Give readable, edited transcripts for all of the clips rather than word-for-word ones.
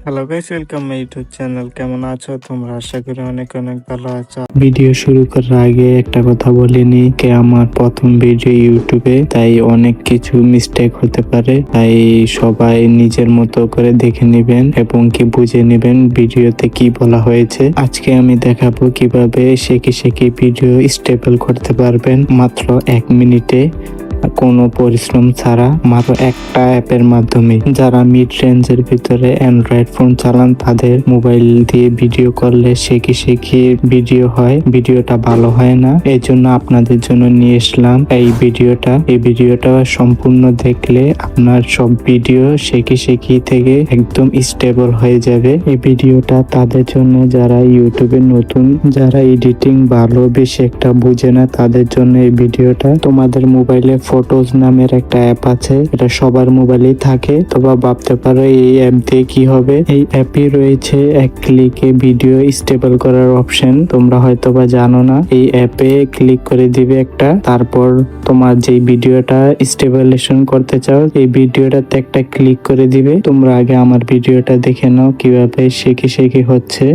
Hello guys, welcome my YouTube channel. কেমন আছো তোমরা? আশা করি অনেক অনেক ভালো আছো। ভিডিও শুরু করার আগে একটা কথা বলিনি কে আমার প্রথম ভিডিও ইউটিউবে, তাই অনেক কিছু মিস্টেক হতে পারে, তাই সবাই নিজের মতো করে দেখে নেবেন এবং কি বুঝে নেবেন ভিডিওতে কি বলা হয়েছে। আজকে আমি দেখাবো কিভাবে শেখে ভিডিও স্টেবল করতে পারবেন মাত্র 1 মিনিটে, কোনো পরিশ্রম ছাড়া, মাত্র একটা অ্যাপের মাধ্যমে। যারা মিড রেঞ্জের ভিতরে অ্যান্ড্রয়েড ফোন চালান তাদের মোবাইল দিয়ে ভিডিও করলে শেখে ভিডিও হয়, ভিডিওটা ভালো হয় না। এই জন্য আপনাদের জন্য নিয়ে আসলাম এই ভিডিওটা। এই ভিডিওটা সম্পূর্ণ দেখলে আপনার সব ভিডিও শেখে থেকে একদম স্টেবল হয়ে যাবে। এই ভিডিওটা তাদের জন্য যারা ইউটিউবে নতুন, যারা এডিটিং ভালো বেশি একটা বুঝে না, তাদের জন্য এই ভিডিওটা। তোমাদের মোবাইলে ফটোজ নামের একটা অ্যাপ আছে, এটা সবার মোবাইলেই থাকে। তোমরা ভাবতে পারো এই অ্যাপ দিয়ে কি হবে। এই অ্যাপে রয়েছে এক ক্লিকে ভিডিও স্টেবল করার অপশন, তোমরা হয়তো বা জানো না। এই অ্যাপে ক্লিক করে দিবে একটা, তারপর তোমার যে ভিডিওটা স্টেবলেশন করতে চাও এই ভিডিওটাতে একটা ক্লিক করে দিবে। তোমরা আগে আমার ভিডিওটা দেখে নাও কিভাবে শেখে হচ্ছে।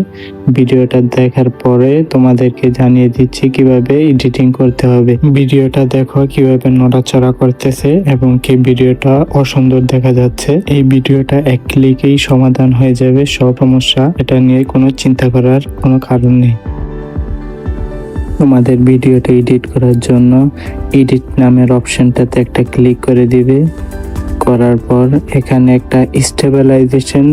ভিডিওটা দেখার পরে তোমাদেরকে জানিয়ে দিচ্ছি কিভাবে এডিটিং করতে হবে। ভিডিওটা দেখো কিভাবে নড়াচড়া করতেছে এবং কি ভিডিওটা অসুন্দর দেখা যাচ্ছে। এই ভিডিওটা এক ক্লিকেই সমাধান হয়ে যাবে সব সমস্যা, এটা নিয়ে কোনো চিন্তা করার কোনো কারণ নেই। তোমাদের ভিডিওটা এডিট করার জন্য এডিট নামের অপশনটাতে একটা ক্লিক করে দিবে। করার পর এখানে একটা স্টেবিলাইজেশন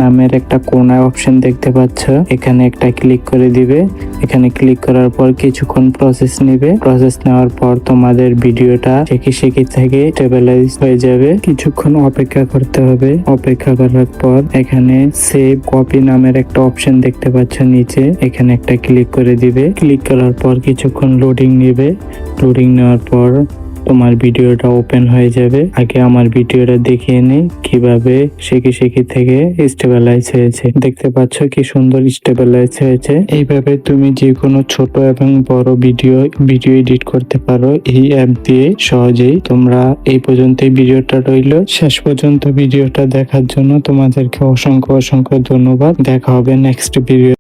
নামের একটা কোনায় অপশন দেখতে পাচ্ছ, এখানে একটা ক্লিক করে দিবে। এখানে ক্লিক করার পর কিছুক্ষণ প্রসেস নেবে। প্রসেস নেওয়ার পর তোমাদের ভিডিওটা শেখে থেকে স্টেবিলাইজ হয়ে যাবে। কিছুক্ষণ অপেক্ষা করতে হবে। অপেক্ষা করার পর এখানে সেভ কপি নামের একটা অপশন দেখতে পাচ্ছ নিচে, এখানে একটা ক্লিক করে দিবে। ক্লিক করার পর কিছুক্ষণ লোডিং নেবে। লোডিং নেওয়ার পর তোমার ভিডিওটা ওপেন হয়ে যাবে। আগে আমার ভিডিওটা দেখিয়ে নে কিভাবে শেখে থেকে স্টেবিলাইজ হয়েছে। দেখতে পাচ্ছ কি সুন্দর স্টেবিলাইজ হয়েছে। এইভাবে তুমি যে কোনো ছোট এবং বড় ভিডিও এডিট করতে পারো এই অ্যাপ দিয়ে সহজেই। তোমরা এই পর্যন্তই ভিডিওটা রইল। শেষ পর্যন্ত ভিডিওটা দেখার জন্য তোমাদেরকে অসংখ্য ধন্যবাদ। দেখা হবে নেক্সট ভিডিও।